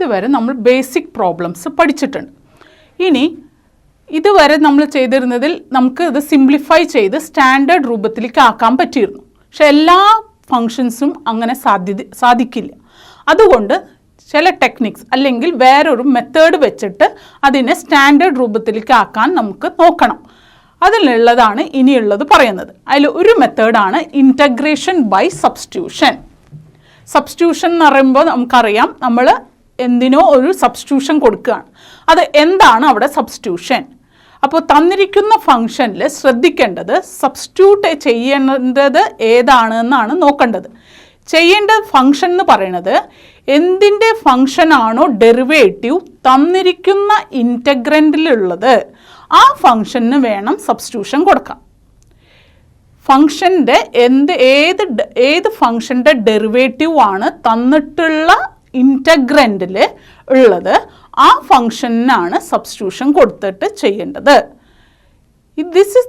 ഇതുവരെ നമ്മൾ basic problems പഠിച്ചിട്ടുണ്ട്. ഇനി ഇതുവരെ നമ്മൾ ചെയ്തിരുന്നതിൽ നമുക്ക് ഇത് സിംപ്ലിഫൈ ചെയ്ത് സ്റ്റാൻഡേർഡ് രൂപത്തിലേക്ക് ആക്കാൻ പറ്റിയിരുന്നു. പക്ഷെ എല്ലാ ഫങ്ഷൻസും അങ്ങനെ സാധിക്കില്ല. അതുകൊണ്ട് ചില ടെക്നിക്സ് അല്ലെങ്കിൽ വേറൊരു മെത്തേഡ് വെച്ചിട്ട് അതിനെ സ്റ്റാൻഡേർഡ് രൂപത്തിലേക്ക് ആക്കാൻ നമുക്ക് നോക്കണം. അതിലുള്ളതാണ് ഇനിയുള്ളത് പറയുന്നത്. അതിൽ ഒരു മെത്തേഡാണ് ഇൻറ്റഗ്രേഷൻ ബൈ സബ്സ്റ്റിറ്റ്യൂഷൻ. സബ്സ്റ്റിറ്റ്യൂഷൻ എന്ന് പറയുമ്പോൾ നമുക്കറിയാം, നമ്മൾ എന്തിനോ ഒരു സബ്സ്റ്റിറ്റ്യൂഷൻ കൊടുക്കുകയാണ്. അത് എന്താണ് അവിടെ സബ്സ്റ്റിറ്റ്യൂഷൻ? അപ്പോൾ തന്നിരിക്കുന്ന ഫംഗ്ഷനിൽ ശ്രദ്ധിക്കേണ്ടത് സബ്സ്റ്റിറ്റ്യൂട്ട് ചെയ്യേണ്ടത് ഏതാണെന്നാണ് നോക്കേണ്ടത്. ചെയ്യേണ്ട ഫംഗ്ഷൻ എന്ന് പറയുന്നത് എന്തിൻ്റെ ഫംഗ്ഷനാണോ ഡെറിവേറ്റീവ് തന്നിരിക്കുന്ന ഇൻറ്റഗ്രൻറ്റിലുള്ളത് ആ ഫംഗ്ഷന് വേണം സബ്സ്റ്റിറ്റ്യൂഷൻ കൊടുക്കാം. ഫംഗ്ഷൻ്റെ ഏത് ഫംഗ്ഷൻ്റെ ഡെറിവേറ്റീവ് ആണ് തന്നിട്ടുള്ള ഇൻറ്റഗ്രൻറ്റിൽ ഉള്ളത് ആ ഫംഗ്ഷനാണ് സബ്സ്റ്റിറ്റ്യൂഷൻ കൊടുത്തിട്ട് ചെയ്യേണ്ടത്.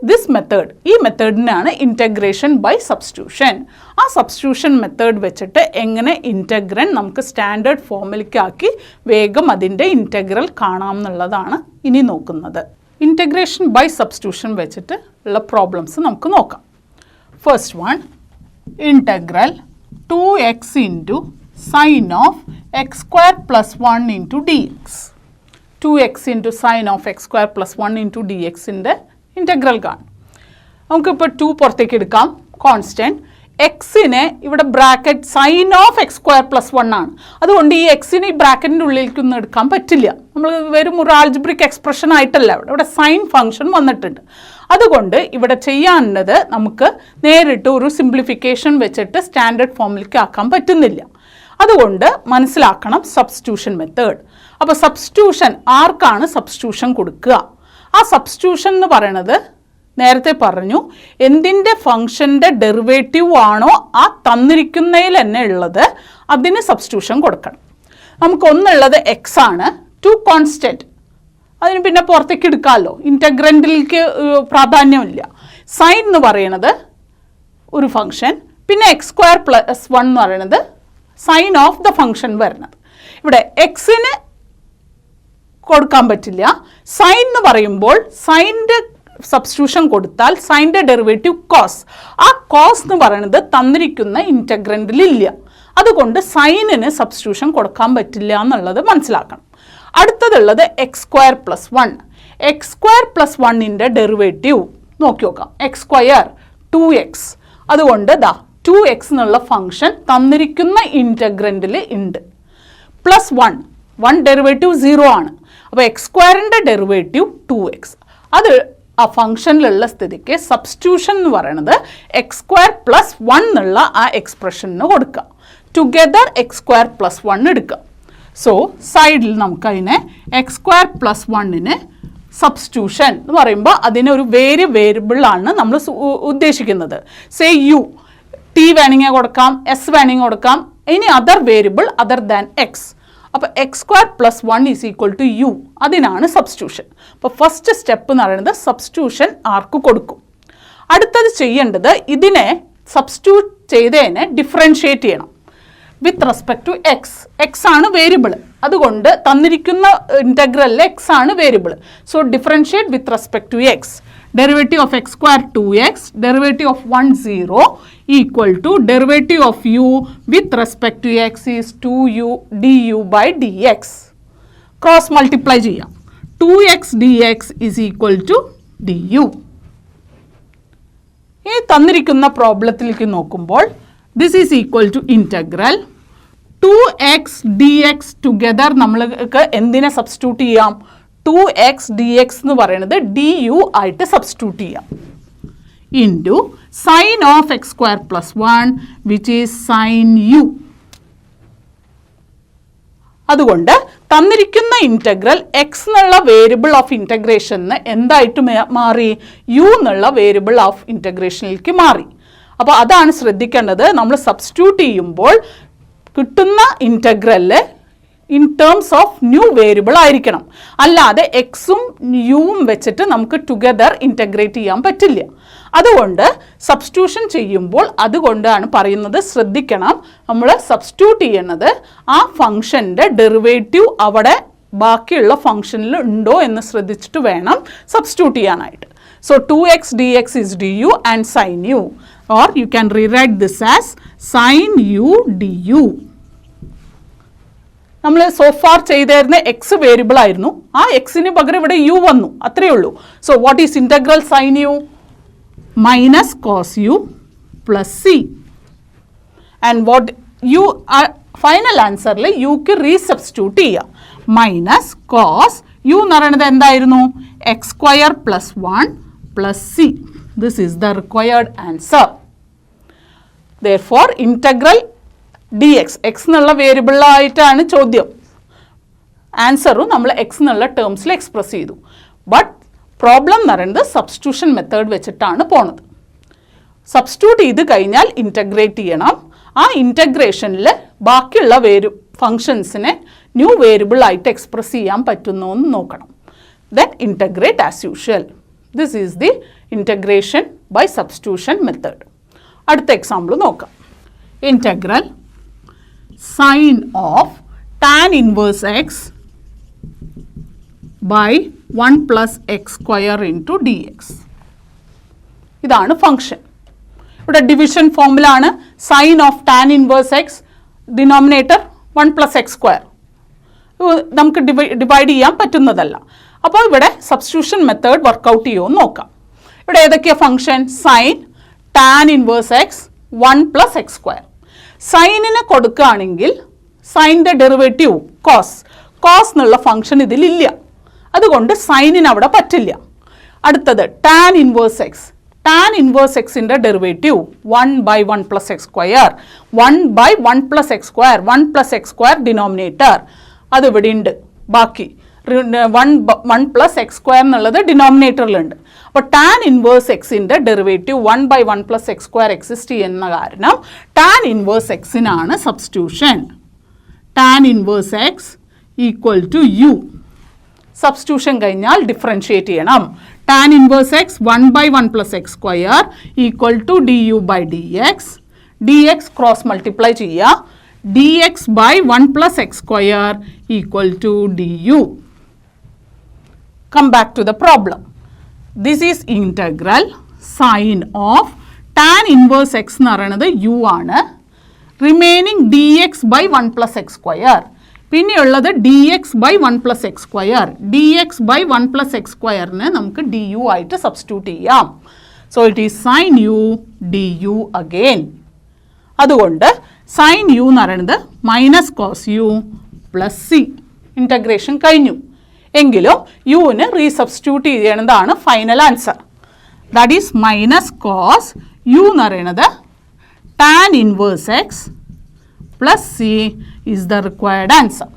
ദിസ് മെത്തേഡ്, ഈ മെത്തേഡിനാണ് ഇൻറ്റഗ്രേഷൻ ബൈ സബ്സ്റ്റിറ്റ്യൂഷൻ. ആ സബ്സ്റ്റിറ്റ്യൂഷൻ മെത്തേഡ് വെച്ചിട്ട് എങ്ങനെ ഇൻറ്റഗ്രൻ നമുക്ക് സ്റ്റാൻഡേർഡ് ഫോമിലേക്കാക്കി വേഗം അതിൻ്റെ ഇൻറ്റഗ്രൽ കാണാം എന്നുള്ളതാണ് ഇനി നോക്കുന്നത്. ഇൻറ്റഗ്രേഷൻ ബൈ സബ്സ്റ്റിറ്റ്യൂഷൻ വെച്ചിട്ട് ഉള്ള പ്രോബ്ലംസ് നമുക്ക് നോക്കാം. First one, integral 2x into sine of x square plus 1 into d x. 2x into sine of x square plus 1 into d എക്സിൻ്റെ ഇൻറ്റഗ്രൽ കാണും. നമുക്കിപ്പോൾ 2 പുറത്തേക്ക് എടുക്കാം, കോൺസ്റ്റൻറ്റ്. എക്സിനെ ഇവിടെ bracket sine of x square plus 1 ആണ്. അതുകൊണ്ട് ഈ എക്സിന് ഈ ബ്രാക്കറ്റിൻ്റെ ഉള്ളിലേക്കൊന്നും എടുക്കാൻ പറ്റില്ല. നമ്മൾ വെറും ഒരു ആൾജിബ്രിക് എക്സ്പ്രഷൻ ആയിട്ടല്ല, ഇവിടെ സൈൻ ഫംഗ്ഷൻ വന്നിട്ടുണ്ട്. അതുകൊണ്ട് ഇവിടെ ചെയ്യാനുള്ളത് നമുക്ക് നേരിട്ട് ഒരു സിംപ്ലിഫിക്കേഷൻ വെച്ചിട്ട് സ്റ്റാൻഡേർഡ് ഫോമിലേക്ക് ആക്കാൻ പറ്റുന്നില്ല. അതുകൊണ്ട് മനസ്സിലാക്കണം സബ്സ്റ്റിറ്റ്യൂഷൻ മെത്തേഡ്. അപ്പോൾ സബ്സ്റ്റിറ്റ്യൂഷൻ ആർക്കാണ് സബ്സ്റ്റിറ്റ്യൂഷൻ കൊടുക്കുക? ആ സബ്സ്റ്റിറ്റ്യൂഷൻ എന്ന് പറയുന്നത് നേരത്തെ പറഞ്ഞു, എന്തിൻ്റെ ഫംഗ്ഷൻ്റെ ഡെറിവേറ്റീവ് ആണോ ആ തന്നിരിക്കുന്നതിൽ തന്നെ ഉള്ളത് അതിന് സബ്സ്റ്റിറ്റ്യൂഷൻ കൊടുക്കണം. നമുക്കൊന്നുള്ളത് എക്സ് ആണ്, 2 കോൺസ്റ്റൻറ്റ്, അതിന് പിന്നെ പുറത്തേക്ക് എടുക്കാമല്ലോ, ഇൻറ്റഗ്രൻറ്റിലേക്ക് പ്രാധാന്യമില്ല. സൈൻ എന്ന് പറയുന്നത് ഒരു ഫംഗ്ഷൻ, പിന്നെ എക്സ് സ്ക്വയർ പ്ലസ് 1 എന്ന് പറയുന്നത് സൈൻ ഓഫ് ദ ഫംഗ്ഷൻ വരുന്നത്. ഇവിടെ എക്സിന് കൊടുക്കാൻ പറ്റില്ല. സൈൻ എന്ന് പറയുമ്പോൾ സൈൻ്റെ സബ്സ്റ്റിറ്റ്യൂഷൻ കൊടുത്താൽ സൈൻ്റെ ഡെറിവേറ്റീവ് കോസ്, ആ കോസ് എന്ന് പറയുന്നത് തന്നിരിക്കുന്ന ഇൻറ്റഗ്രൻറ്റിലില്ല. അതുകൊണ്ട് സൈനിന് സബ്സ്റ്റിറ്റ്യൂഷൻ കൊടുക്കാൻ പറ്റില്ല എന്നുള്ളത് മനസ്സിലാക്കണം. അടുത്തതുള്ളത് x square plus 1. X square plus 1ൻ്റെ ഡെറിവേറ്റീവ് നോക്കി നോക്കാം. X square 2x. അതുകൊണ്ട് 2x എന്നുള്ള ഫംഗ്ഷൻ തന്നിരിക്കുന്ന ഇൻറ്റഗ്രൻറ്റിൽ ഉണ്ട്. പ്ലസ് 1 ഡെറിവേറ്റീവ് 0 ആണ്. അപ്പോൾ എക്സ് സ്ക്വയറിൻ്റെ ഡെറിവേറ്റീവ് 2x. അത് ആ ഫംഗ്ഷനിലുള്ള സ്ഥിതിക്ക് സബ്സ്റ്റിറ്റ്യൂഷൻ എന്ന് പറയുന്നത് എക്സ് സ്ക്വയർ പ്ലസ് 1 എന്നുള്ള ആ എക്സ്പ്രഷന് കൊടുക്കുക. ടുഗെദർ എക്സ് സ്ക്വയർ പ്ലസ് 1 എടുക്കുക. സോ സൈഡിൽ നമുക്കതിനെ എക്സ് സ്ക്വയർ പ്ലസ് 1ന് സബ്സ്റ്റിറ്റ്യൂഷൻ എന്ന് പറയുമ്പോൾ അതിനൊരു വേരിയബിളാണ് നമ്മൾ ഉദ്ദേശിക്കുന്നത്. സേ യു, ടി വേണമെങ്കിൽ കൊടുക്കാം, എസ് വേണമെങ്കിൽ കൊടുക്കാം, any other variable other than x. അപ്പോൾ x square plus 1 is equal to u, അതിനാണ് സബ്സ്റ്റിറ്റ്യൂഷൻ. അപ്പോൾ ഫസ്റ്റ് സ്റ്റെപ്പ് എന്ന് പറയുന്നത് സബ്സ്റ്റിറ്റ്യൂഷൻ ആർക്ക് കൊടുക്കും. അടുത്തത് ചെയ്യേണ്ടത് ഇതിനെ സബ്സ്റ്റിറ്റ്യൂട്ട് ചെയ്തതിനെ ഡിഫറൻഷിയേറ്റ് ചെയ്യണം with respect to x. X ആണ് വേരിയബിൾ, അതുകൊണ്ട് തന്നിരിക്കുന്ന ഇൻറ്റഗ്രലിൽ എക്സ് ആണ് variable. So differentiate with respect to x. Derivative of x square 2x, derivative of 1 0 equal to derivative of u with respect to x is 2u du by dx. Cross multiply ചെയ്യാം. 2x dx is equal to du. ഈ തന്നിരിക്കുന്ന പ്രോബ്ലത്തിലേക്ക് നോക്കുമ്പോൾ this is equal to integral 2x dx together നമ്മൾക്ക് എന്തിനെ substitute ചെയ്യാം? 2x dx എന്ന് പറയുന്നത് du ആയിട്ട് സബ്സ്റ്റിറ്റ്യൂട്ട് ചെയ്യാം. Into sine of x square plus 1 which is sine u. അതുകൊണ്ട് തന്നിരിക്കുന്ന ഇൻറ്റഗ്രൽ എക്സ് എന്നുള്ള വേരിയബിൾ ഓഫ് ഇൻറ്റഗ്രേഷന് എന്തായിട്ട് മാറി? യു എന്നുള്ള വേരിയബിൾ ഓഫ് ഇൻറ്റഗ്രേഷനിലേക്ക് മാറി. അപ്പോൾ അതാണ് ശ്രദ്ധിക്കേണ്ടത്. നമ്മൾ സബ്സ്റ്റിറ്റ്യൂട്ട് ചെയ്യുമ്പോൾ കിട്ടുന്ന ഇൻറ്റഗ്രലിൽ in terms of new variable ആയിരിക്കണം. അല്ലാതെ എക്സും യുവും വെച്ചിട്ട് നമുക്ക് ടുഗദർ ഇൻറ്റഗ്രേറ്റ് ചെയ്യാൻ പറ്റില്ല. അതുകൊണ്ട് സബ്സ്റ്റിറ്റ്യൂഷൻ ചെയ്യുമ്പോൾ അതുകൊണ്ടാണ് പറയുന്നത്, ശ്രദ്ധിക്കണം, നമ്മൾ സബ്സ്റ്റിറ്റ്യൂട്ട് ചെയ്യണത് ആ ഫംഗ്ഷൻ്റെ ഡെറിവേറ്റീവ് അവിടെ ബാക്കിയുള്ള ഫംഗ്ഷനിൽ ഉണ്ടോ എന്ന് ശ്രദ്ധിച്ചിട്ട് വേണം സബ്സ്റ്റിറ്റ്യൂട്ട് ചെയ്യാനായിട്ട്. So 2x dx is du and sin u, or you can rewrite this as sin u du. നമ്മൾ സോഫാർ ചെയ്തിരുന്ന എക്സ് വേരിയബിൾ ആയിരുന്നു, ആ എക്സിന് പകരം ഇവിടെ യു വന്നു, അത്രയേ ഉള്ളൂ. So what is integral sine u? Minus cos u plus c. And what you final ആൻസറിൽ യുക്ക് റീസബ്സ്റ്റിറ്റ്യൂട്ട് ചെയ്യാം. മൈനസ് കോസ് യു എന്ന് പറയുന്നത് എന്തായിരുന്നു? X square plus 1 plus c. This is the required answer. Therefore integral d x, x എന്നുള്ള വേരിയബിളായിട്ടാണ് ചോദ്യം, ആൻസറും നമ്മൾ എക്സ് എന്നുള്ള ടേംസിൽ എക്സ്പ്രസ് ചെയ്തു. ബട്ട് പ്രോബ്ലം എന്ന് പറയുന്നത് സബ്സ്റ്റിറ്റ്യൂഷൻ മെത്തേഡ് വെച്ചിട്ടാണ് പോണത്. സബ്സ്റ്റിറ്റ്യൂട്ട് ചെയ്ത് കഴിഞ്ഞാൽ ഇൻറ്റഗ്രേറ്റ് ചെയ്യണം. ആ ഇൻറ്റഗ്രേഷനിൽ ബാക്കിയുള്ള ഫങ്ഷൻസിനെ ന്യൂ വേരിയബിൾ ആയിട്ട് എക്സ്പ്രസ് ചെയ്യാൻ പറ്റുന്നോ എന്ന് നോക്കണം. Then integrate as usual. This is the integration by substitution method. അടുത്ത എക്സാമ്പിൾ നോക്കാം. Integral sine of tan inverse x by 1 plus x square into d x. ഇതാണ് ഫംഗ്ഷൻ. ഇവിടെ ഡിവിഷൻ ഫോമിലാണ്. Sine of tan inverse x, denominator 1 plus x square, നമുക്ക് divide ചെയ്യാൻ പറ്റുന്നതല്ല. അപ്പോൾ ഇവിടെ സബ്സ്റ്റിറ്റ്യൂഷൻ മെത്തേഡ് വർക്കൗട്ട് ചെയ്യുമെന്ന് നോക്കാം. ഇവിടെ ഏതൊക്കെയാണ് function? Sine tan inverse x 1 plus x square. സൈനിന് കൊടുക്കുകയാണെങ്കിൽ സൈനിൻ്റെ ഡെറിവേറ്റീവ് കോസ്, കോസ് എന്നുള്ള ഫംഗ്ഷൻ ഇതിലില്ല, അതുകൊണ്ട് സൈനിന് അവിടെ പറ്റില്ല. അടുത്തത് tan inverse x, tan inverse എക്സിൻ്റെ derivative 1 by 1 plus x square, 1 by 1 plus x square, 1 plus x square denominator, അതിവിടെ ഉണ്ട്. ബാക്കി 1 പ്ലസ് എക്സ് സ്ക്വയർ എന്നുള്ളത് ഡിനോമിനേറ്ററിലുണ്ട്. അപ്പോൾ ടാൻ ഇൻവേഴ്സ് എക്സിൻ്റെ derivative 1 by 1 plus x square exist ചെയ്യുന്ന കാരണം ടാൻ ഇൻവേഴ്സ് എക്സിനാണ് substitution. Tan inverse x equal to u. Substitution കഴിഞ്ഞാൽ ഡിഫറൻഷിയേറ്റ് ചെയ്യണം. Tan inverse x 1 by 1 plus x square equal to d u by d x. D x cross multiply ചെയ്യുക. D x by 1 plus x square equal to d u. Come back to the problem. This is integral sine of tan inverse x എന്ന് പറയുന്നത് u ആണ്. Remaining d x by 1 plus x square, പിന്നെയുള്ളത് d x by 1 plus x square. D x by 1 plus x സ്ക്വയറിന് നമുക്ക് d u ആയിട്ട് substitute ചെയ്യാം. So it is sine u d u again. അതുകൊണ്ട് sine u എന്ന് പറയുന്നത് minus cos u plus c. Integration കഴിഞ്ഞു. എങ്കിലും യുവിന് റീസബ്സ്റ്റിറ്റ്യൂട്ട് ചെയ്യണതാണ് final answer. That is minus cos u എന്ന് പറയുന്നത് tan inverse x plus c is the required answer.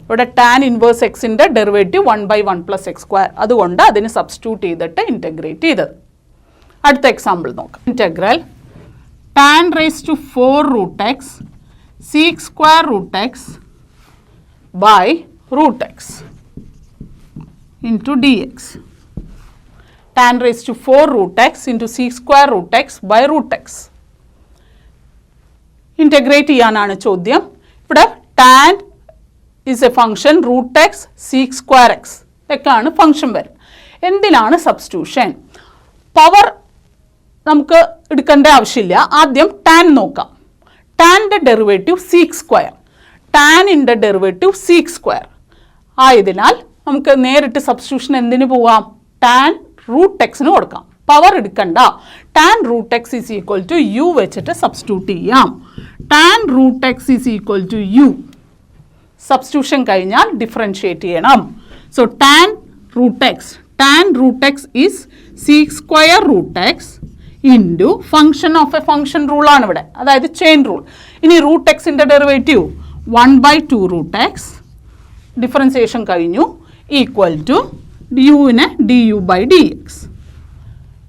ഇവിടെ ടാൻ ഇൻവേഴ്സ് എക്സിൻ്റെ derivative 1 by 1 plus x square, അതുകൊണ്ട് അതിന് സബ്സ്റ്റിറ്റ്യൂട്ട് ചെയ്തിട്ട് ഇൻറ്റഗ്രേറ്റ് ചെയ്തത്. അടുത്ത എക്സാമ്പിൾ നോക്കാം. Integral tan raise to 4 root x sec square root x by root x into dx. Tan raised to 4 root x into sec square root x by root x. Integrate ചെയ്യാനാണ് ചോദ്യം. ഇവിടെ tan is a function, root x, sec square x ഒക്കെയാണ് function വരും. എന്തിനാണ് substitution? Power നമുക്ക് എടുക്കേണ്ട ആവശ്യമില്ല. ആദ്യം tan നോക്കാം. ടാൻ്റെ ഡെറിവേറ്റീവ് സീക്ക് സ്ക്വയർ, ടാനിൻ്റെ ഡെറിവേറ്റീവ് സീക്ക് സ്ക്വയർ ആയതിനാൽ നമുക്ക് നേരിട്ട് സബ്സ്റ്റിറ്റ്യൂഷൻ എന്തിന് പോവാം? ടാൻ റൂട്ട് എക്സിന് കൊടുക്കാം. പവർ എടുക്കണ്ട. Tan root x is equal to u വെച്ചിട്ട് സബ്സ്റ്റിറ്റ്യൂട്ട് ചെയ്യാം. Tan root x is equal to u. Substitution കഴിഞ്ഞാൽ ഡിഫറൻഷിയേറ്റ് ചെയ്യണം. So tan root x is sec square root x into function of a function റൂളാണ് ഇവിടെ, അതായത് chain rule. ഇനി root എക്സിൻ്റെ derivative 1 by 2 root x, differentiation കഴിഞ്ഞു, equal to യുവിനെ d u by d x.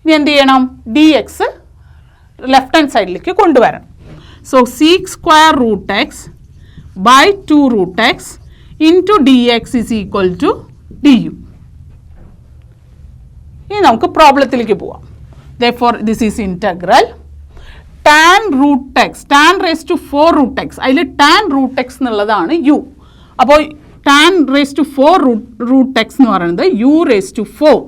ഇനി എന്ത് ചെയ്യണം? ഡി എക്സ് ലെഫ്റ്റ് ഹാൻഡ് സൈഡിലേക്ക് കൊണ്ടുവരണം. So sec square root x by 2 root x into dx is equal to du. ഇനി നമുക്ക് പ്രോബ്ലത്തിലേക്ക് പോവാം. Therefore, this is integral tan root x, tan raised to 4 root x. അതിൽ tan root x എന്നുള്ളതാണ് u. അപ്പോൾ tan raised to 4 root x എന്ന് പറയുന്നത് u raised to 4.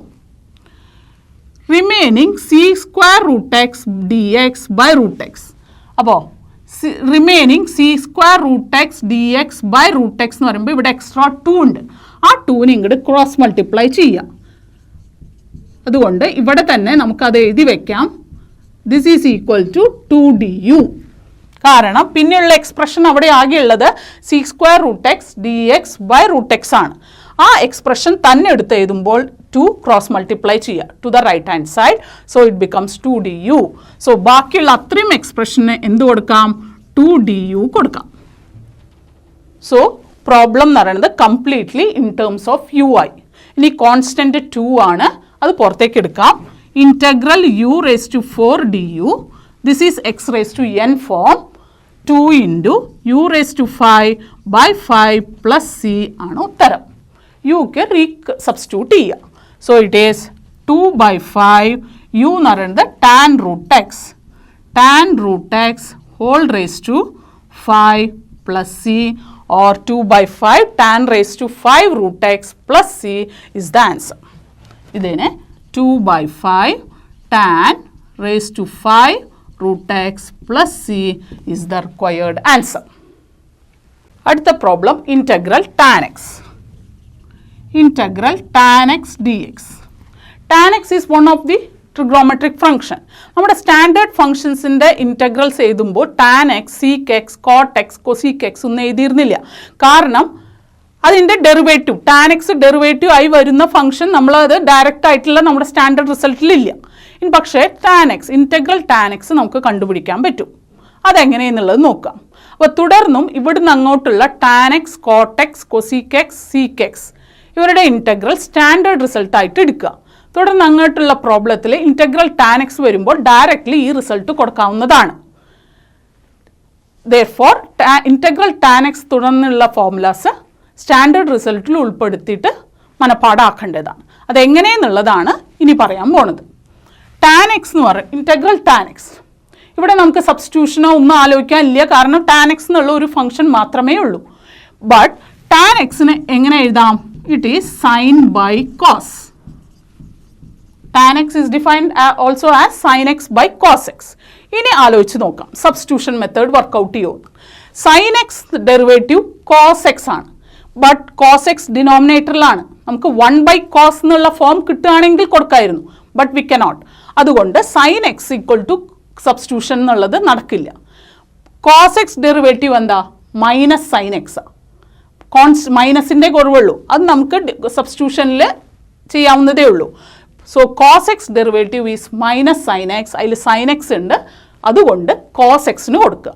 Remaining c square root x dx by root x. അപ്പോൾ remaining sec square root x d x by root x എന്ന് പറയുമ്പോൾ ഇവിടെ extra 2 ഉണ്ട്. ആ 2നെ ഇങ്ങോട്ട് ക്രോസ് മൾട്ടിപ്ലൈ ചെയ്യാം. അതുകൊണ്ട് ഇവിടെ തന്നെ നമുക്കത് എഴുതി വെക്കാം. This is equal to 2du. കാരണം പിന്നെയുള്ള എക്സ്പ്രഷൻ അവിടെ ആകെയുള്ളത് sec square root x d x by root x ആണ്. ആ എക്സ്പ്രഷൻ തന്നെ എടുത്ത് എഴുതുമ്പോൾ 2 ക്രോസ് മൾട്ടിപ്ലൈ ചെയ്യുക to the right hand side. So it becomes 2du. So ബാക്കിയുള്ള അത്രയും എക്സ്പ്രഷന് എന്ത് കൊടുക്കാം? 2du കൊടുക്കാം. സോ പ്രോബ്ലം എന്ന് പറയുന്നത് completely in terms of u ആയി. ഇനി കോൺസ്റ്റന്റ് 2 ആണ്, അത് പുറത്തേക്ക് എടുക്കാം. Integral u raised to 4du. This is x raised to n ഫോം. 2 into u raised to 5 by 5 plus c ആണ് ഉത്തരം. യുക്ക് സബ്സ്റ്റിറ്റ്യൂട്ട് ചെയ്യുക. So it is 2 by 5 u എന്ന് പറയുന്നത് tan root x. tan root x whole raised to 5 plus c or 2 by 5 tan raised to 5 root x plus c is the answer. ഇതിനെ 2 by 5 tan raised to 5 root x plus c is the required answer. അടുത്ത problem integral tan x. Integral tan x dx. Tan x is one of the trigonometric function. നമ്മുടെ standard ഫംഗ്ഷൻസിൻ്റെ integrals എഴുതുമ്പോൾ tan X, seek X, cot X, cosec X ഒന്നും എഴുതിയിരുന്നില്ല. കാരണം അതിൻ്റെ derivative tan X derivative ആയി വരുന്ന function നമ്മളത് direct ആയിട്ടുള്ള നമ്മുടെ സ്റ്റാൻഡേർഡ് റിസൾട്ടിലില്ല. പക്ഷേ tan X, integral tan X നമുക്ക് കണ്ടുപിടിക്കാൻ പറ്റും. അതെങ്ങനെയെന്നുള്ളത് നോക്കാം. അപ്പോൾ തുടർന്നും ഇവിടുന്ന് അങ്ങോട്ടുള്ള tan X, cot X, cosec X, seek X ഇവരുടെ ഇൻറ്റഗ്രൽ സ്റ്റാൻഡേർഡ് റിസൾട്ടായിട്ട് എടുക്കുക. തുടർന്ന് അങ്ങോട്ടുള്ള പ്രോബ്ലത്തിൽ ഇൻറ്റഗ്രൽ ടാൻ എക്സ് വരുമ്പോൾ ഡയറക്റ്റ്ലി ഈ റിസൾട്ട് കൊടുക്കാവുന്നതാണ്. Therefore, ഇൻറ്റഗ്രൽ ടാൻ എക്സ് തുടർന്നുള്ള ഫോർമുലാസ് സ്റ്റാൻഡേർഡ് റിസൾട്ടിൽ ഉൾപ്പെടുത്തിയിട്ട് മനപ്പാടാക്കേണ്ടതാണ്. അതെങ്ങനെയെന്നുള്ളതാണ് ഇനി പറയാൻ പോണത്. ടാൻ എക്സ് എന്ന് പറയും ഇൻറ്റഗ്രൽ ടാൻ എക്സ്. ഇവിടെ നമുക്ക് സബ്സ്റ്റിറ്റ്യൂഷനോ ഒന്നും ആലോചിക്കാനില്ല, കാരണം ടാൻ എക്സ് എന്നുള്ള ഒരു ഫംഗ്ഷൻ മാത്രമേ ഉള്ളൂ. ബട്ട് ടാൻ എക്സിന് എങ്ങനെ എഴുതാം? It is sine by cos. tan x is defined also as sin x by cos x. ഇനി ആലോചിച്ച് നോക്കാം സബ്സ്റ്റിറ്റ്യൂഷൻ മെത്തേഡ് വർക്കൗട്ട് ചെയ്യുമോ. Sine x derivative cos x ആണ്. ബട്ട് കോസ് എക്സ് ഡിനോമിനേറ്ററിലാണ്. നമുക്ക് 1 by cos എന്നുള്ള ഫോം കിട്ടുകയാണെങ്കിൽ കൊടുക്കായിരുന്നു. But we cannot. അതുകൊണ്ട് sine x equal to substitution എന്നുള്ളത് നടക്കില്ല. കോസ് എക്സ് ഡെറിവേറ്റീവ് എന്താ? Minus sine x. മൈനസിൻ്റെ കുറവുള്ളൂ. അത് നമുക്ക് സബ്സ്റ്റിറ്റ്യൂഷനിൽ ചെയ്യാവുന്നതേ ഉള്ളൂ. So cos x derivative is minus sine x. അതിൽ സൈൻ എക്സ് ഉണ്ട്, അതുകൊണ്ട് കോസ് എക്സിന് കൊടുക്കുക.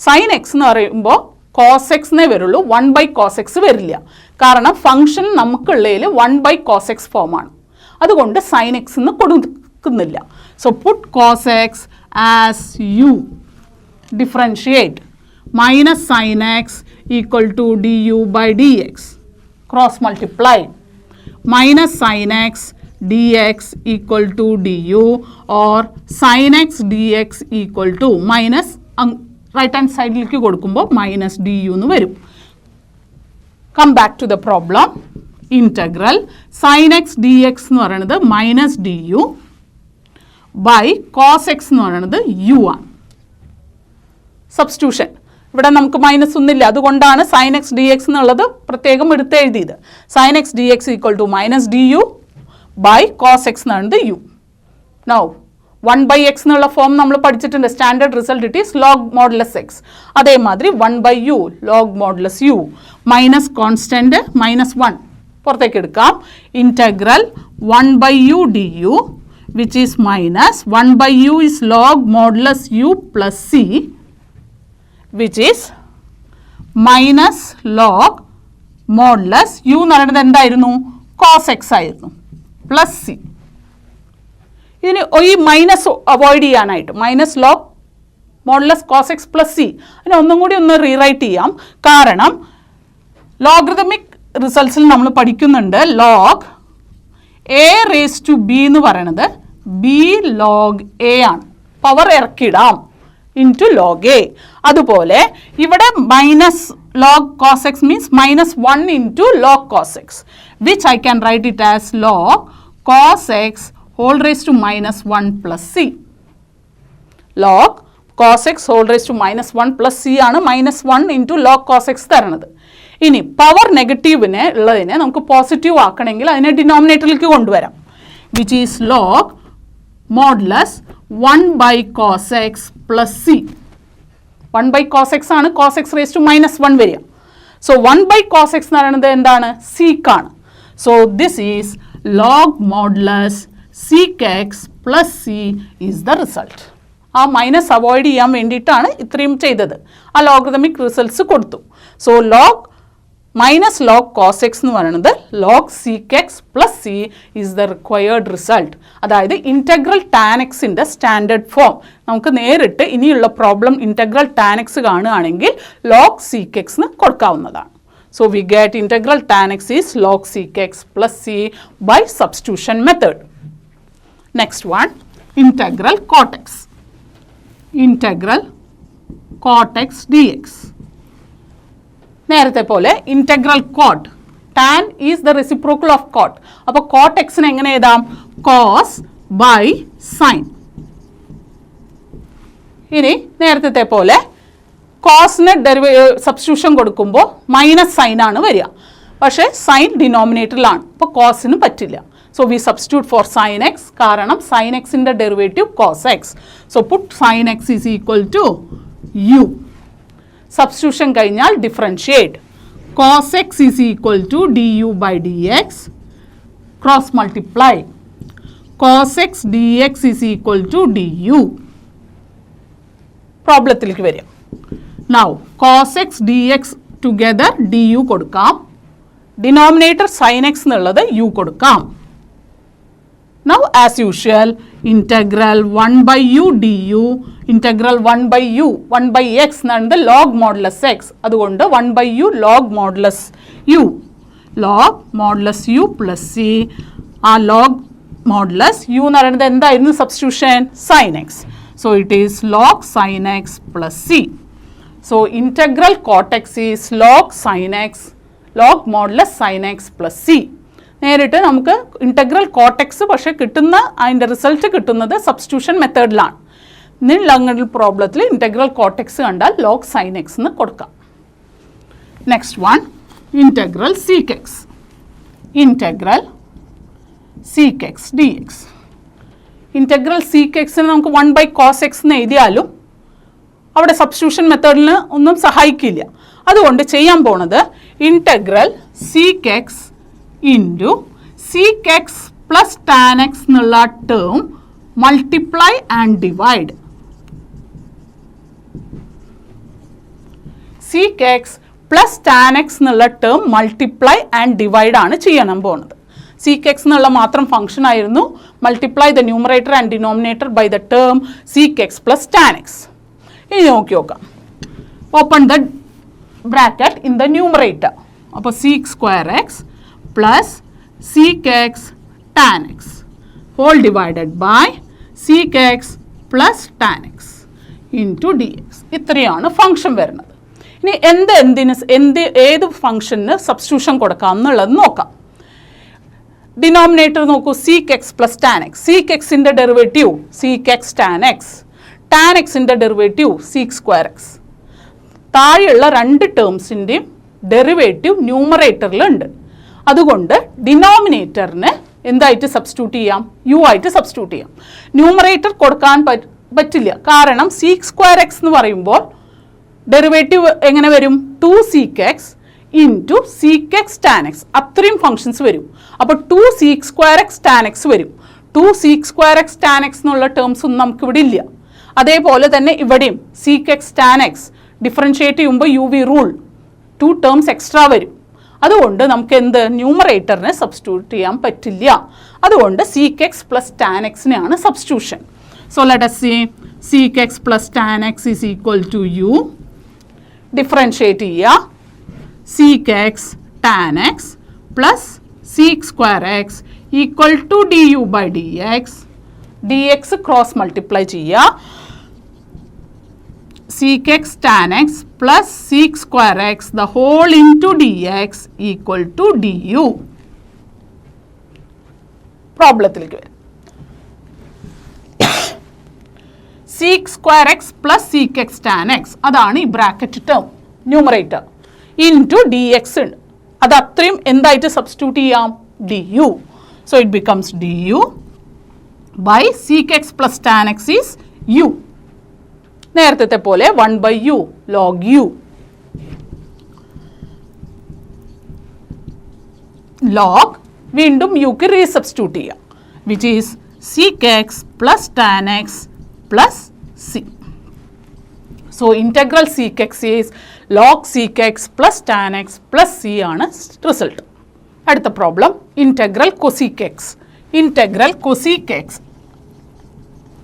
സൈൻ എക്സ് എന്ന് പറയുമ്പോൾ കോസ് എക്സിനേ വരുള്ളൂ, 1 by cos x വരില്ല. കാരണം ഫംഗ്ഷൻ നമുക്കുള്ളതിൽ 1 by cos x ഫോമാണ്. അതുകൊണ്ട് സൈൻ എക്സ് എന്ന് കൊടുക്കുന്നില്ല. So put cos x as u, differentiate minus sine x equal to d u by d x, cross multiply minus sine x dx equal to du or sin x dx equal to minus right hand സൈഡിലേക്ക് കൊടുക്കുമ്പോൾ minus d u എന്ന് വരും. Come back to the problem. Integral sine x d x എന്ന് പറയുന്നത് minus d u by cos x എന്ന് പറയുന്നത് U ആണ്. Substitution ഇവിടെ നമുക്ക് മൈനസ് ഒന്നുമില്ല, അതുകൊണ്ടാണ് സൈൻ എക്സ് ഡി എക്സ് എന്നുള്ളത് പ്രത്യേകം എടുത്ത് എഴുതിയത്. Sine x d x equal to minus d u by cos x എന്നാണ് യു. നൗ 1 by x എന്നുള്ള ഫോം നമ്മൾ പഠിച്ചിട്ടുണ്ട്. Standard result it is log modulus x. അതേമാതിരി 1 by u log modulus u minus constant -1 പുറത്തേക്ക് എടുക്കാം. Integral 1 by u du which is minus 1 by u is log modulus u plus c which is minus log modulus u എന്ന് പറയുന്നത് എന്തായിരുന്നു? Cos x ആയിരുന്നു, plus c. ഇതിന് ഈ minus avoid ചെയ്യാനായിട്ട് minus log modulus cos x plus c. അതിനെ ഒന്നും കൂടി ഒന്ന് റീറൈറ്റ് ചെയ്യാം. കാരണം ലോഗറിതമിക് റിസൾട്ട്സിൽ നമ്മൾ പഠിക്കുന്നുണ്ട് log a raise to b എന്ന് പറയണത് ബി ലോഗ് എ ആണ്. പവർ ഇറക്കിടാം ഇൻറ്റു ലോഗ് എ. അതുപോലെ ഇവിടെ minus log cos x means minus 1 into log cos x, which I can write it as log cos x whole raised to minus 1 plus c. Log cos x whole raised to minus 1 plus c ആണ് minus 1 into log cos x തരണത്. ഇനി power നെഗറ്റീവിനെ ഉള്ളതിനെ നമുക്ക് positive ആക്കണമെങ്കിൽ അതിനെ ഡിനോമിനേറ്ററിലേക്ക് കൊണ്ടുവരാം, which is log modulus 1 by cos x plus c. 1 by cos x ആണ് cos x raised to minus 1 വരിക. So 1 by cos x എന്ന് പറയുന്നത് എന്താണ്? സീക്കാണ്. So this is log modulus sec x plus c is the result. ആ minus avoid ചെയ്യാൻ വേണ്ടിയിട്ടാണ് ഇത്രയും ചെയ്തത്. ആ ലോഗറിതമിക് റിസൾട്ട്സ് കൊടുത്തു. So log minus log cos x എന്ന് പറയുന്നത് log sec x plus c is the required result. അതായത് ഇൻറ്റഗ്രൽ ടാൻ എക്സിൻ്റെ സ്റ്റാൻഡേർഡ് ഫോം നമുക്ക് നേരിട്ട് ഇനിയുള്ള പ്രോബ്ലം ഇൻറ്റഗ്രൽ ടാൻ എക്സ് കാണുകയാണെങ്കിൽ log sec x എന്ന് കൊടുക്കാവുന്നതാണ്. So we get integral tan x is log sec x plus c by substitution method. Next one integral cot x. ഇൻറ്റഗ്രൽ cot x dx. നേരത്തെ പോലെ integral cot tan is the reciprocal of cot. അപ്പോൾ cot എക്സിന് എങ്ങനെ എഴുതാം? Cos by sine. ഇനി നേരത്തെ പോലെ കോസിന് സബ്സ്റ്റിറ്റ്യൂഷൻ കൊടുക്കുമ്പോൾ മൈനസ് സൈൻ ആണ് വരിക, പക്ഷേ സൈൻ ഡിനോമിനേറ്ററിലാണ്, അപ്പോൾ കോസിന് പറ്റില്ല. So we substitute for sine x, കാരണം സൈൻ എക്സിൻ്റെ derivative cos x. So put sine x is equal to u. Substitution കഴിഞ്ഞാൽ differentiate. cos x is equal to du by dx, cross multiply. cos x dx is equal to du. പ്രോബ്ലത്തിലേക്ക് വരിക. Now cos x dx together du കൊടുക്കാം, denominator sin x എന്നുള്ളത് u കൊടുക്കാം. Now as usual integral 1 by u du, integral 1 by u 1 by x എന്നാണ് log modulus x. അതുകൊണ്ട് 1 by u log modulus u, log modulus u plus c. ആ log modulus u എന്ന് പറയുന്നത് എന്തായിരുന്നു substitution? sin x. So it is log sin x plus c. So integral cot x is log sin x, log modulus sin x plus c. നേരിട്ട് നമുക്ക് integral coat X പക്ഷേ കിട്ടുന്ന അതിൻ്റെ result കിട്ടുന്നത് substitution മെത്തേഡിലാണ്. നിങ്ങളുടെ പ്രോബ്ലത്തിൽ ഇൻറ്റഗ്രൽ കോട്ട് എക്സ് കണ്ടാൽ log sign x എന്ന് കൊടുക്കാം. Next one integral sec X. Integral sec X d X. Integral seek എക്സിന് നമുക്ക് 1 by cos x എന്ന് എഴുതിയാലും അവിടെ സബ്സ്റ്റിറ്റ്യൂഷൻ മെത്തേഡിന് ഒന്നും സഹായിക്കില്ല. അതുകൊണ്ട് ചെയ്യാൻ പോണത് integral sec x into sec x plus tan x എന്നുള്ള term multiply and divide. sec x plus tan x എന്നുള്ള ടേം മൾട്ടിപ്ലൈ ആൻഡ് ഡിവൈഡ് ആണ് ചെയ്യാൻ പോകുന്നത്. sec x എന്നുള്ള മാത്രം ഫംഗ്ഷൻ ആയിരുന്നു. Multiply the numerator and denominator by the term sec x plus tan x. ഇനി നോക്കി നോക്കാം. Open the bracket in the numerator. അപ്പോൾ sec square x plus sec x tan x whole divided by sec x plus tan x into dx. ഇത്രയാണ് function വരുന്നത്. ഇനി ഏത് ഫംഗ്ഷന് substitution കൊടുക്കാം എന്നുള്ളത് നോക്കാം. ഡിനോമിനേറ്റർ നോക്കൂ, sec x plus tan x. sec xൻ്റെ derivative sec x tan x, tan xൻ്റെ ഡെറിവേറ്റീവ് sec സ്ക്വയർ x. താഴെയുള്ള രണ്ട് ടേംസിൻ്റെയും ഡെറിവേറ്റീവ് ന്യൂമറേറ്ററിലുണ്ട്. അതുകൊണ്ട് ഡിനോമിനേറ്ററിന് എന്തായിട്ട് സബ്സ്റ്റിറ്റ്യൂട്ട് ചെയ്യാം? യു ആയിട്ട് സബ്സ്റ്റിറ്റ്യൂട്ട് ചെയ്യാം. ന്യൂമറേറ്റർ കൊടുക്കാൻ പറ്റില്ല, കാരണം sec സ്ക്വയർ എക്സ് എന്ന് പറയുമ്പോൾ ഡെറിവേറ്റീവ് എങ്ങനെ വരും? 2 sec x into sec x tan x. അത്രയും ഫങ്ഷൻസ് വരും. അപ്പോൾ 2 sec square X tan x വരും. 2 sec square X tan x എന്നുള്ള ടേംസ് ഒന്നും നമുക്ക് ഇവിടെ ഇല്ല. അതേപോലെ തന്നെ ഇവിടെയും sec x tan x differentiate ചെയ്യുമ്പോൾ u v rule 2 terms extra വരും. അതുകൊണ്ട് നമുക്ക് എന്ത് ന്യൂമറേറ്ററിനെ സബ്സ്റ്റിറ്റ്യൂട്ട് ചെയ്യാൻ പറ്റില്ല. അതുകൊണ്ട് sec x പ്ലസ് ടാൻ എക്സിനെയാണ് substitution. So let us see sec x plus tan x is equal to u. Differentiate here. Sec x tan x plus sec square x equal to du by dx. dx cross multiply here. Sec x tan x plus sec square x the whole into dx equal to du. പ്രോബ്ലത്തിലേക്ക് വരും. sec square x plus sec x tan x അതാണ് ഈ bracket term numerator into d X ഉണ്ട്. അത് അത്രയും എന്തായിട്ട് substitute ചെയ്യാം? du. So it becomes du by sec x plus tan x is u. നേരത്തെ പോലെ 1 by u log u. log വീണ്ടും യുക്ക് റീസബ്സ്റ്റിറ്റ്യൂട്ട് ചെയ്യാം, which is sec x plus tan x plus c. So integral sec x is log sec x plus tan x plus c ആണ് result. അടുത്ത problem integral cosec x. Integral cosec x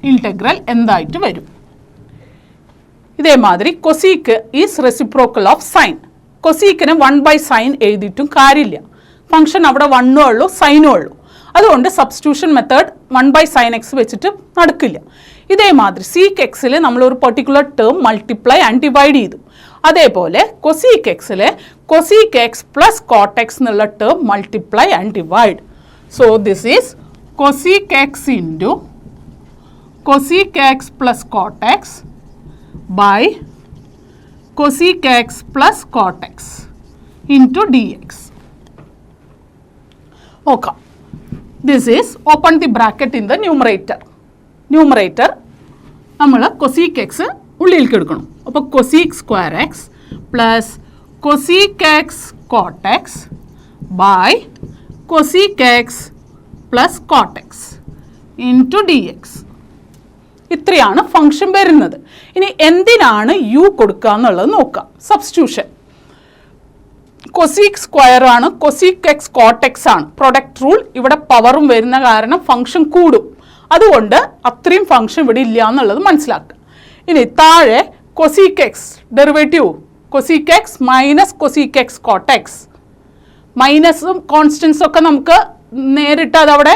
integral എന്തായിട്ട് വരും? ഇതേമാതിരി cosec is reciprocal of sine. കൊസീക്കിന് 1/sin എഴുതിയിട്ടും കാര്യമില്ല, function അവിടെ 1 ഉള്ളൂ സൈനും ഉള്ളൂ. അതുകൊണ്ട് സബ്സ്റ്റിറ്റ്യൂഷൻ മെത്തേഡ് 1/sin x വെച്ചിട്ട് നടക്കില്ല. ഇതേമാതിരി സീക്ക് എക്സിൽ നമ്മളൊരു particular term multiply and divide ചെയ്തു. അതേപോലെ കൊസീക്ക് എക്സിൽ cosec x plus cot x എന്നുള്ള term multiply and divide. So this is cosec x into cosec x plus cot x by cosec x plus cot x into dx. Okay, this is open the bracket in the numerator. Numerator നമ്മൾ cosec x ഉള്ളിലേക്ക് എടുക്കണം. അപ്പോൾ cosec square x plus cosec x cot x by cosec x plus cot x into dx. ഇത്രയാണ് function വരുന്നത്. ഇനി എന്തിനാണ് U കൊടുക്കുക എന്നുള്ളത് നോക്കാം. സബ്സ്റ്റിറ്റ്യൂഷൻ കൊസീക് സ്ക്വയർ ആണ്, കൊസീക് എക്സ് കോട്ട് എക്സ് ആണ്. പ്രൊഡക്റ്റ് റൂൾ ഇവിടെ പവറും വരുന്ന കാരണം ഫംഗ്ഷൻ കൂടും. അതുകൊണ്ട് അത്രയും ഫംഗ്ഷൻ ഇവിടെ ഇല്ല എന്നുള്ളത് മനസ്സിലാക്കുക. ഇനി താഴെ cosec x derivative cosec x minus cosec x cot x. മൈനസും കോൺസ്റ്റൻസും ഒക്കെ നമുക്ക് നേരിട്ട് അതവിടെ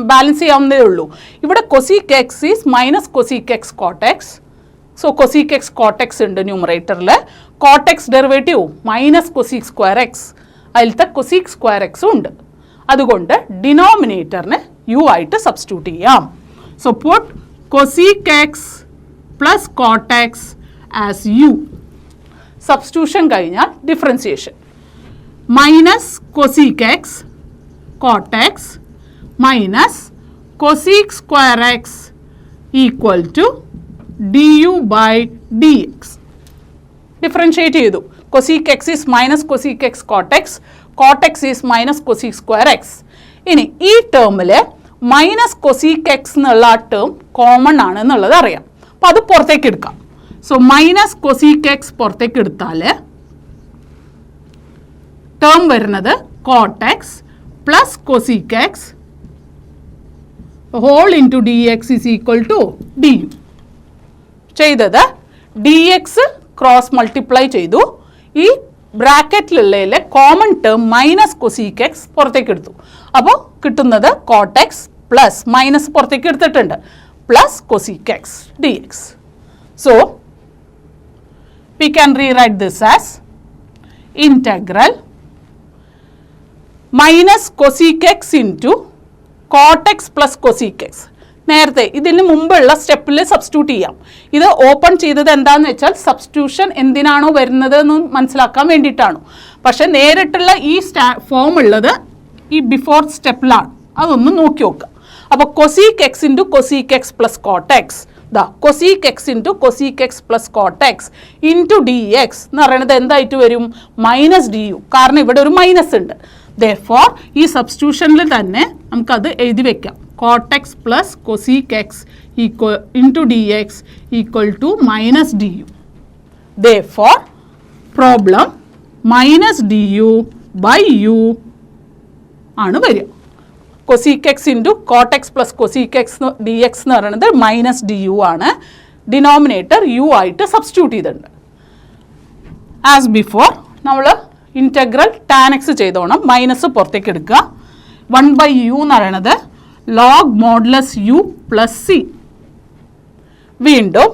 ബാലൻസ് ചെയ്യാവുന്നതേ ഉള്ളൂ. ഇവിടെ cosec x is minus cosec x cot x. So cosec x cot x ഉണ്ട് ന്യൂമറേറ്ററിൽ. Cot x derivative minus cosec square x, അതിലത്തെ കൊസീക് സ്ക്വയർ എക്സും ഉണ്ട്. അതുകൊണ്ട് ഡിനോമിനേറ്ററിന് യു ആയിട്ട് സബ്സ്റ്റിറ്റ്യൂട്ട് ചെയ്യാം. So put cosec x plus cot x as u. Substitution കഴിഞ്ഞാൽ differentiation minus cosec X cot x minus cosec square x equal to du by dx. Differentiate ചെയ്തു. cosec x is minus cosec x cot x, cot x is minus cosec square x. ഇനി ഈ ടേമിൽ minus cosec x എന്നുള്ള ആ term common ആണ് എന്നുള്ളത് അറിയാം. അപ്പോൾ അത് പുറത്തേക്ക് എടുക്കാം. സോ മൈനസ് cosec x പുറത്തേക്ക് എടുത്താൽ ടേം വരുന്നത് cot x plus cosec x whole into dx is equal to du. ചെയ്തത് dx ക്രോസ് മൾട്ടിപ്ലൈ ചെയ്തു. ഈ ബ്രാക്കറ്റിലുള്ള common term minus cosec x പുറത്തേക്ക് എടുത്തു. അപ്പോൾ കിട്ടുന്നത് cot x പ്ലസ് മൈനസ് പുറത്തേക്ക് എടുത്തിട്ടുണ്ട് plus cosec x dx. So we can rewrite this as integral minus cosec x into cot x plus cosec X. നേരത്തെ ഇതിന് മുമ്പുള്ള സ്റ്റെപ്പിൽ സബ്സ്റ്റിറ്റ്യൂട്ട് ചെയ്യാം. ഇത് ഓപ്പൺ ചെയ്തത് എന്താണെന്ന് വെച്ചാൽ സബ്സ്റ്റിറ്റ്യൂഷൻ എന്തിനാണോ വരുന്നത് എന്ന് മനസ്സിലാക്കാൻ വേണ്ടിയിട്ടാണ്. പക്ഷെ നേരിട്ടുള്ള ഈ ഫോം ഉള്ളത് ഈ ബിഫോർ സ്റ്റെപ്പിലാണ്. അതൊന്ന് നോക്കി നോക്കുക. അപ്പോൾ cosec x into cosec x plus cot x ദാ cosec x into cosec x plus cot x into d x എന്ന് പറയുന്നത് എന്തായിട്ട് വരും? Minus d u. കാരണം ഇവിടെ ഒരു മൈനസ് ഉണ്ട്. Therefore, ഈ സബ്സ്റ്റിറ്റ്യൂഷനിൽ തന്നെ നമുക്കത് എഴുതി വെക്കാം. cot x plus cosec x equal into dx equal to minus du. Therefore, problem minus du by u ആണ് വരിക. Cosec x into cot x plus cosec x d x എന്ന് പറയുന്നത് മൈനസ് ഡി യു ആണ്. Denominator u ആയിട്ട് substitute ചെയ്തിട്ടുണ്ട്. As before നമ്മൾ integral tan x ചെയ്തോണം, minus പുറത്തേക്ക് എടുക്കുക. 1/u എന്ന് പറയുന്നത് log modulus u plus c, വീണ്ടും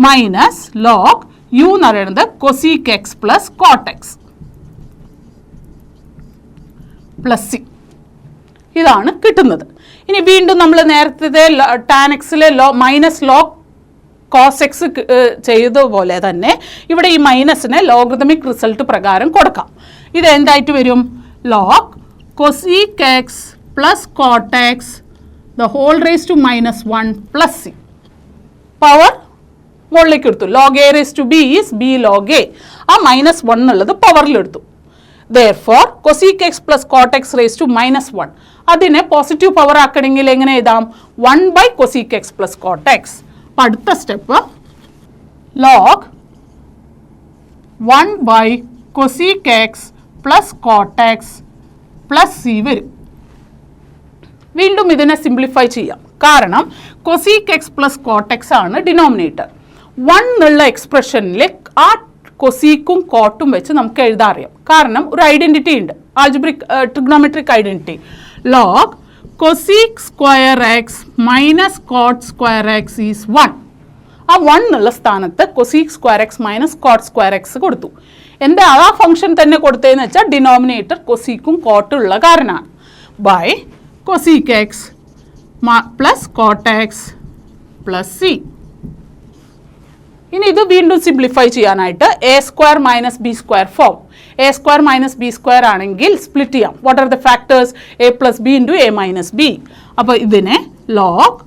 മൈനസ് ലോഗ് യു എന്ന് പറയുന്നത് cosec x plus cot x plus c, ഇതാണ് കിട്ടുന്നത്. ഇനി വീണ്ടും നമ്മൾ നേരത്തെ ടാൻ എക്സിലെ മൈനസ് ലോഗ് കോസ് എക്സ് ചെയ്തതുപോലെ തന്നെ ഇവിടെ ഈ മൈനസിനെ ലോഗറിതമിക് റിസൾട്ട് പ്രകാരം കൊടുക്കാം. ഇത് എന്തായിട്ട് വരും? Log cosec x plus cot x the whole raise to -1 plus c. Power മുകളിലേക്ക് എടുത്തു. Log a raise to b is b log a. ആ -1 എന്നുള്ളത് പവറിലെടുത്തു. therefore cosec x plus cot x raised to -1. അതിനെ പോസിറ്റീവ് പവർ ആക്കണമെങ്കിൽ എങ്ങനെ എഴുതാം? 1/cosec x plus cot x. അപ്പോൾ അടുത്ത step log 1/cosec x plus cot x plus c വരും. വീണ്ടും ഇതിനെ സിംപ്ലിഫൈ ചെയ്യാം. കാരണം cosec x plus cot x ആണ് ഡിനോമിനേറ്റർ. 1 എന്നുള്ള എക്സ്പ്രഷനിൽ ആ കൊസീക്കും കോട്ടും വെച്ച് നമുക്ക് എഴുതാൻ അറിയാം. കാരണം ഒരു ഐഡൻറ്റിറ്റി ഉണ്ട്, algebraic trigonometric identity. Log cosec square X minus coat square X is 1. ആ 1 എന്നുള്ള സ്ഥാനത്ത് cosec square X minus coat square X കൊടുത്തു. എന്താ ആ ഫംഗ്ഷൻ തന്നെ കൊടുത്തതെന്ന് വെച്ചാൽ ഡിനോമിനേറ്റർ കൊസീക്കും കോട്ടും ഉള്ള കാരണമാണ്. By cosec x plus cot x plus c. ഇനി ഇത് വീണ്ടും സിംപ്ലിഫൈ ചെയ്യാനായിട്ട് a square minus b square form. A square minus b square ആണെങ്കിൽ സ്പ്ലിറ്റ് ചെയ്യാം. What are the factors? A plus b into a minus b. അപ്പോൾ ഇതിനെ log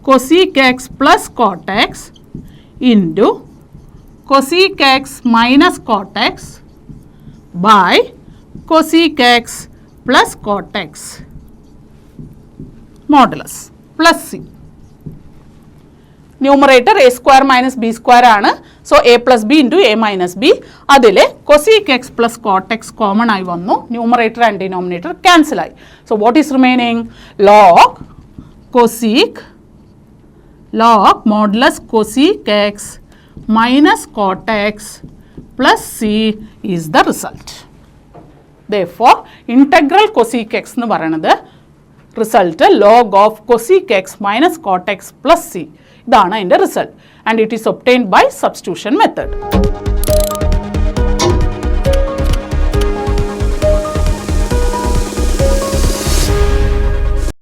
cosec x plus cot x into cosec x minus cot x by cosec x plus cot x modulus plus c. Numerator a square minus b square ആണ്. So a plus b into a minus b. അതിൽ cosec x plus cot x common ആയി വന്നു. Numerator and denominator cancel ആയി. So what is remaining? Log cosec log modulus cosec x minus cot x plus c is the result. therefore integral cosec x എന്ന് പറയുന്നത് result log of cosec x minus cot x plus c. ഇതാണ് അതിൻ്റെ result. And it is obtained by substitution method.